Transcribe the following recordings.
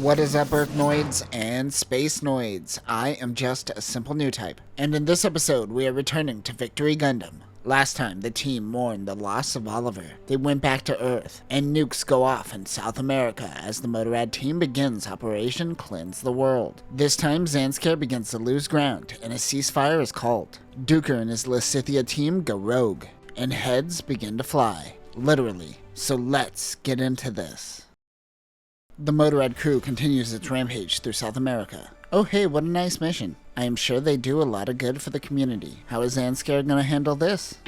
What is up, Earthnoids and Spacenoids? I am just a simple new type, and in this episode we are returning to Victory Gundam. Last time the team mourned the loss of Oliver. They went back to Earth, and nukes go off in South America as the Motorrad team begins Operation Cleanse the World. This time Zanskar begins to lose ground, and a ceasefire is called. Duker and his Lysithia team go rogue, and heads begin to fly. Literally. So let's get into this. The Motorrad crew continues its rampage through South America. Oh hey, what a nice mission. I am sure they do a lot of good for the community. How is Zanskar gonna handle this?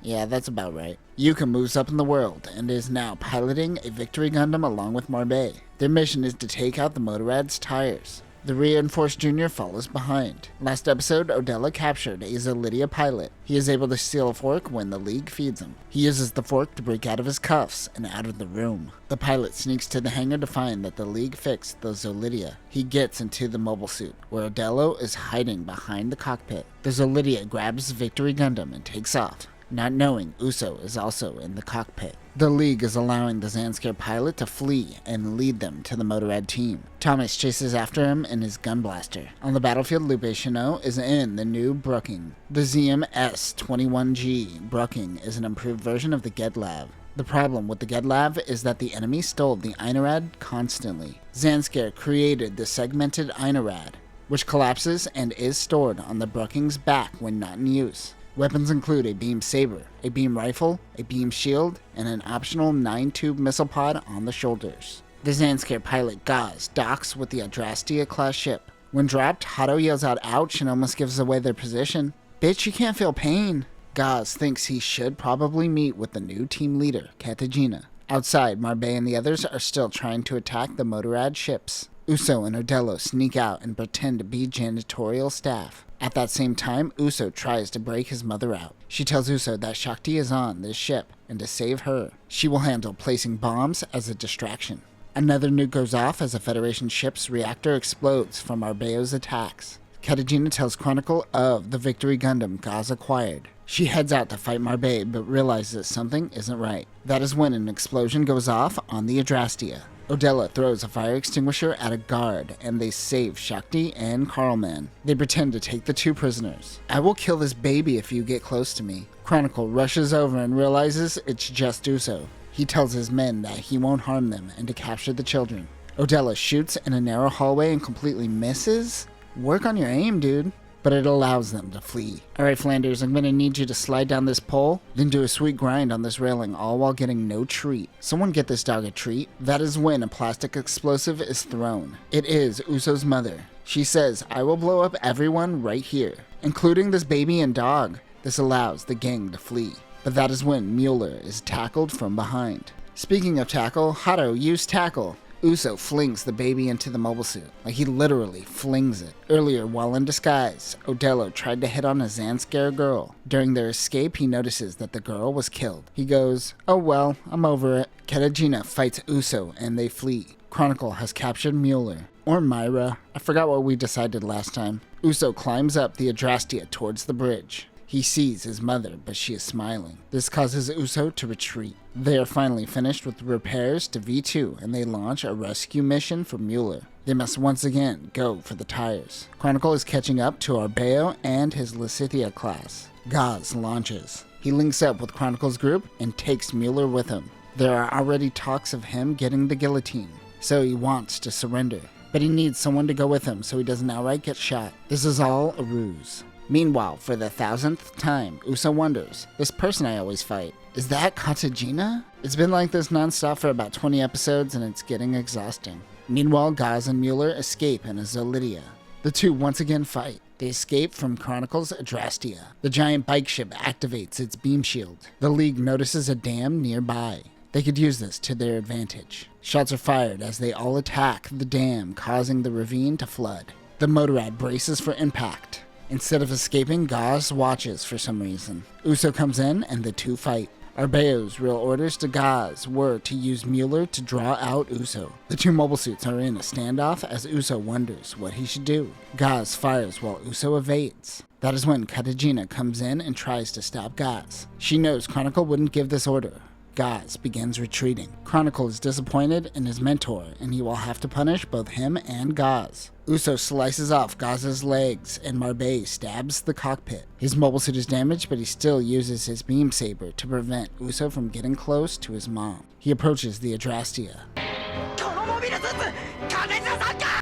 Yeah, that's about right. Yuka moves up in the world and is now piloting a Victory Gundam along with Marbei. Their mission is to take out the Motorrad's tires. The Reinforced Jr. follows behind. Last episode, Odella captured a Zolidia pilot. He is able to steal a fork when the League feeds him. He uses the fork to break out of his cuffs and out of the room. The pilot sneaks to the hangar to find that the League fixed the Zolidia. He gets into the mobile suit, where Odella is hiding behind the cockpit. The Zolidia grabs Victory Gundam and takes off, not knowing Uso is also in the cockpit. The League is allowing the Zanskar pilot to flee and lead them to the Motorrad team. Thomas chases after him in his gun blaster. On the battlefield, Lupe Chanot is in the new Brooking. The ZM-S-21G Brooking is an improved version of the Gedlav. The problem with the Gedlav is that the enemy stole the Einarad constantly. Zanskar created the segmented Einarad, which collapses and is stored on the Brooking's back when not in use. Weapons include a beam saber, a beam rifle, a beam shield, and an optional 9-tube missile pod on the shoulders. The Zanskar pilot Gaz docks with the Adraia-class ship. When dropped, Hato yells out ouch and almost gives away their position. Bitch, you can't feel pain. Gaz thinks he should probably meet with the new team leader, Katagina. Outside, Marbei and the others are still trying to attack the Motorrad ships. Uso and Odello sneak out and pretend to be janitorial staff. At that same time, Uso tries to break his mother out. She tells Uso that Shakti is on this ship, and to save her, she will handle placing bombs as a distraction. Another nuke goes off as a Federation ship's reactor explodes from Arbeo's attacks. Katagina tells Chronicle of the Victory Gundam Gaz acquired. She heads out to fight Marbei, but realizes something isn't right. That is when an explosion goes off on the Adraia. Odella throws a fire extinguisher at a guard, and they save Shakti and Carlman. They pretend to take the two prisoners. I will kill this baby if you get close to me. Chronicle rushes over and realizes it's just Uso. He tells his men that he won't harm them and to capture the children. Odella shoots in a narrow hallway and completely misses? Work on your aim, dude. But it allows them to flee. Alright, Flanders, I'm gonna need you to slide down this pole, then do a sweet grind on this railing, all while getting no treat. Someone get this dog a treat. That is when a plastic explosive is thrown. It is Uso's mother. She says, I will blow up everyone right here, including this baby and dog. This allows the gang to flee. But that is when Mueller is tackled from behind. Speaking of tackle, Hato used tackle. Uso flings the baby into the mobile suit. Like, he literally flings it. Earlier, while in disguise, Odello tried to hit on a Zanskar girl. During their escape, he notices that the girl was killed. He goes, oh well, I'm over it. Katagina fights Uso and they flee. Chronicle has captured Mueller. Or Myra. I forgot what we decided last time. Uso climbs up the Adraia towards the bridge. He sees his mother, but she is smiling. This causes Uso to retreat. They are finally finished with repairs to V2, and they launch a rescue mission for Mueller. They must once again go for the tires. Chronicle is catching up to Arbeo and his Lysithia class. Gaz launches. He links up with Chronicle's group and takes Mueller with him. There are already talks of him getting the guillotine, so he wants to surrender. But he needs someone to go with him so he doesn't outright get shot. This is all a ruse. Meanwhile, for the 1000th time, Uso wonders, this person I always fight, is that Katagina? It's been like this nonstop for about 20 episodes and it's getting exhausting. Meanwhile, Gaz and Mueller escape in a Zolidia. The two once again fight. They escape from Chronicle's Adraia. The giant bike ship activates its beam shield. The League notices a dam nearby. They could use this to their advantage. Shots are fired as they all attack the dam, causing the ravine to flood. The Motorrad braces for impact. Instead of escaping, Gaz watches for some reason. Uso comes in and the two fight. Arbeo's real orders to Gaz were to use Mueller to draw out Uso. The two mobile suits are in a standoff as Uso wonders what he should do. Gaz fires while Uso evades. That is when Katagina comes in and tries to stop Gaz. She knows Chronicle wouldn't give this order. Gaz begins retreating. Chronicle is disappointed in his mentor, and he will have to punish both him and Gaz. Uso slices off Gaz's legs, and Marbei stabs the cockpit. His mobile suit is damaged, but he still uses his beam saber to prevent Uso from getting close to his mom. He approaches the Adraia.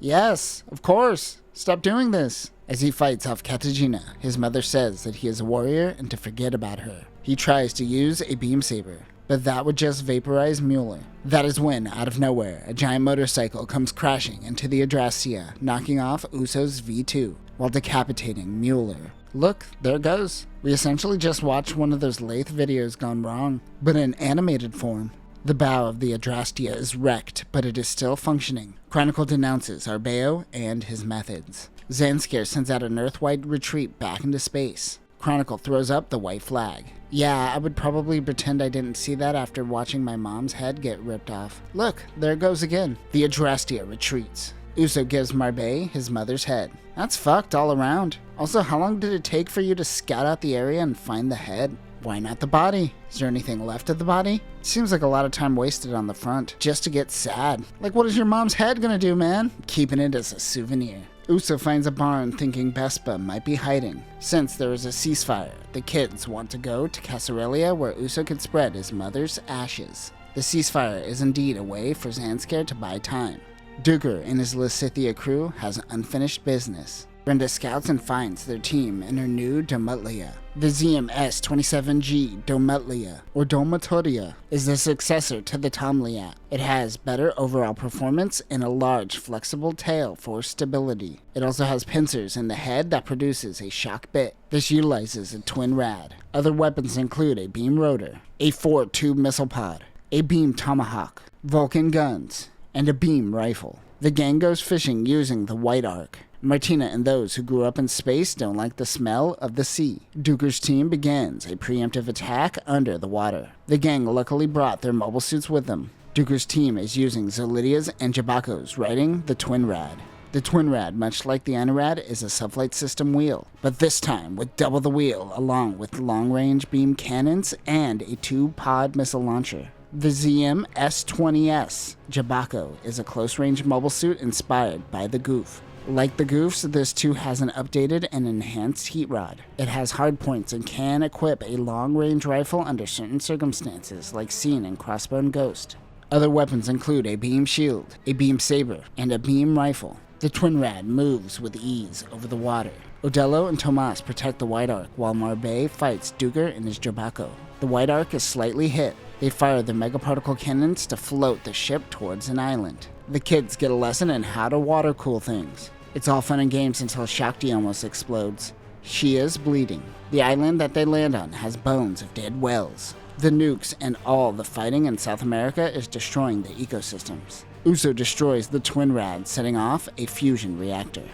Yes, of course. Stop doing this. As he fights off Katajina, his mother says that he is a warrior and to forget about her. He tries to use a beam saber, but that would just vaporize Mueller. That is when, out of nowhere, a giant motorcycle comes crashing into the Adraia, knocking off Uso's V2, while decapitating Mueller. Look, there it goes. We essentially just watched one of those lathe videos gone wrong, but in animated form. The bow of the Adraia is wrecked, but it is still functioning. Chronicle denounces Arbeo and his methods. Zanskar sends out an Earth-wide retreat back into space. Chronicle throws up the white flag. Yeah, I would probably pretend I didn't see that after watching my mom's head get ripped off. Look, there it goes again. The Adraia retreats. Uso gives Marbei his mother's head. That's fucked all around. Also, how long did it take for you to scout out the area and find the head? Why not the body? Is there anything left of the body? It seems like a lot of time wasted on the front, just to get sad. Like, what is your mom's head gonna do, man? Keeping it as a souvenir. Uso finds a barn thinking Vespa might be hiding. Since there is a ceasefire, the kids want to go to Casarelia where Uso could spread his mother's ashes. The ceasefire is indeed a way for Zanskar to buy time. Duker and his Lysithia crew has unfinished business. Brenda scouts and finds their team in her new Domutlia. The ZMS-27G Domutlia, or Domatoria, is the successor to the Tomliat. It has better overall performance and a large, flexible tail for stability. It also has pincers in the head that produces a shock bit. This utilizes a twin rad. Other weapons include a beam rotor, a 4-tube missile pod, a beam tomahawk, Vulcan guns, and a beam rifle. The gang goes fishing using the White Ark. Martina and those who grew up in space don't like the smell of the sea. Duker's team begins a preemptive attack under the water. The gang luckily brought their mobile suits with them. Duker's team is using Zolidia's and Jabako's riding the Twin Rad. The Twin Rad, much like the Anorad, is a sublight system wheel, but this time with double the wheel along with long-range beam cannons and a 2-pod missile launcher. The ZM-S20S Jabako is a close-range mobile suit inspired by the Goof. Like the Goofs, this too has an updated and enhanced heat rod. It has hardpoints and can equip a long-range rifle under certain circumstances, like seen in Crossbone Ghost. Other weapons include a beam shield, a beam saber, and a beam rifle. The Twin Rad moves with ease over the water. Odello and Tomas protect the White Ark, while Marbei fights Duker and his Jabako. The White Ark is slightly hit. They fire their megaparticle cannons to float the ship towards an island. The kids get a lesson in how to water cool things. It's all fun and games until Shakti almost explodes. She is bleeding. The island that they land on has bones of dead whales. The nukes and all the fighting in South America is destroying the ecosystems. Uso destroys the Twin Rad, setting off a fusion reactor.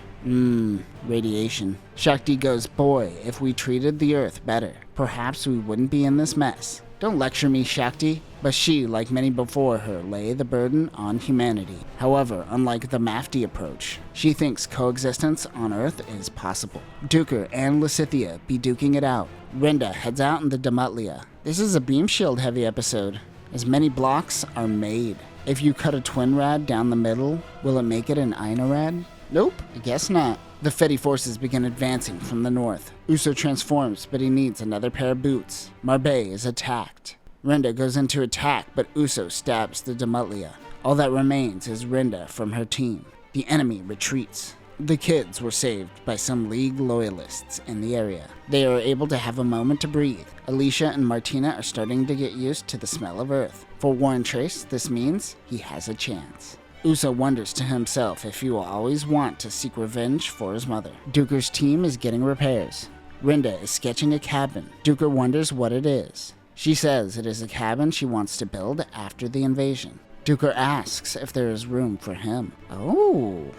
Radiation. Shakti goes, boy, if we treated the Earth better, perhaps we wouldn't be in this mess. Don't lecture me, Shakti. But she, like many before her, lay the burden on humanity. However, unlike the Mafti approach, she thinks coexistence on Earth is possible. Duker and Lysithia be duking it out. Renda heads out in the Domutlia. This is a beam shield heavy episode. As many blocks are made. If you cut a Twin Rad down the middle, will it make it an Inorad? Nope, I guess not. The Fetty forces begin advancing from the north. Uso transforms, but he needs another pair of boots. Marbei is attacked. Renda goes into attack, but Uso stabs the Domutlia. All that remains is Renda from her team. The enemy retreats. The kids were saved by some League loyalists in the area. They are able to have a moment to breathe. Alicia and Martina are starting to get used to the smell of Earth. For Warren Trace, this means he has a chance. Uso wonders to himself if he will always want to seek revenge for his mother. Duker's team is getting repairs. Renda is sketching a cabin. Duker wonders what it is. She says it is a cabin she wants to build after the invasion. Duker asks if there is room for him. Oh,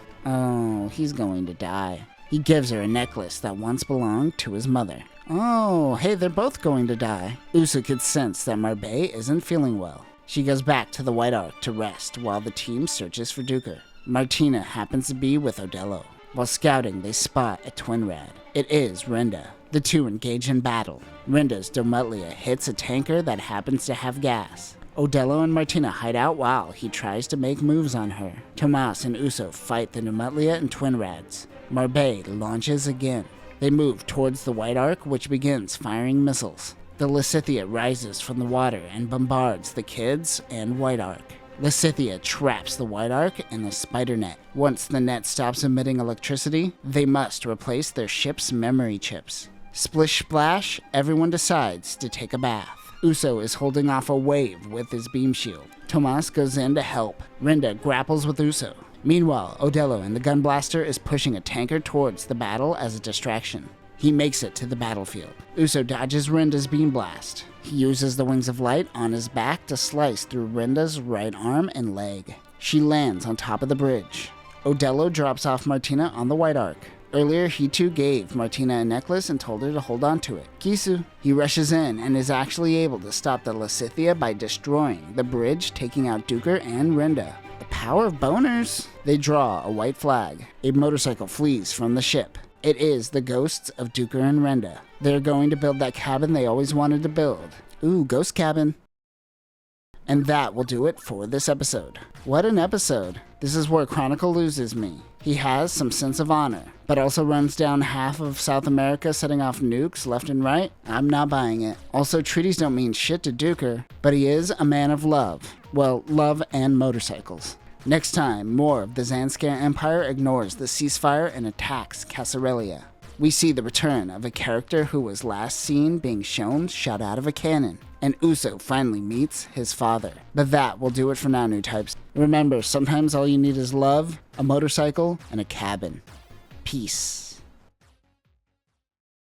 he's going to die. He gives her a necklace that once belonged to his mother. Oh, hey, they're both going to die. Uso could sense that Marbei isn't feeling well. She goes back to the White Ark to rest while the team searches for Duker. Martina happens to be with Odello. While scouting, they spot a twin rad. It is Renda. The two engage in battle. Renda's Domutlia hits a tanker that happens to have gas. Odello and Martina hide out while he tries to make moves on her. Tomas and Uso fight the Domutlia and twin rads. Marbei launches again. They move towards the White Ark, which begins firing missiles. The Lysithea rises from the water and bombards the kids and White Ark. Lysithea traps the White Ark in a spider net. Once the net stops emitting electricity, they must replace their ship's memory chips. Splish splash, everyone decides to take a bath. Uso is holding off a wave with his beam shield. Tomas goes in to help. Renda grapples with Uso. Meanwhile, Odello and the gun blaster is pushing a tanker towards the battle as a distraction. He makes it to the battlefield. Uso dodges Renda's beam blast. He uses the wings of light on his back to slice through Renda's right arm and leg. She lands on top of the bridge. Odello drops off Martina on the White Ark. Earlier, he too gave Martina a necklace and told her to hold on to it. Kisu. He rushes in and is actually able to stop the Lysithea by destroying the bridge, taking out Duker and Renda. The power of boners! They draw a white flag. A motorcycle flees from the ship. It is the ghosts of Duker and Renda. They're going to build that cabin they always wanted to build. Ooh, ghost cabin. And that will do it for this episode. What an episode. This is where Chronicle loses me. He has some sense of honor, but also runs down half of South America setting off nukes left and right. I'm not buying it. Also, treaties don't mean shit to Duker, but he is a man of love. Well, love and motorcycles. Next time, more of the Zanskar Empire ignores the ceasefire and attacks Casarelia. We see the return of a character who was last seen being shown shot out of a cannon, and Uso finally meets his father. But that will do it for now, new types. Remember, sometimes all you need is love, a motorcycle, and a cabin. Peace.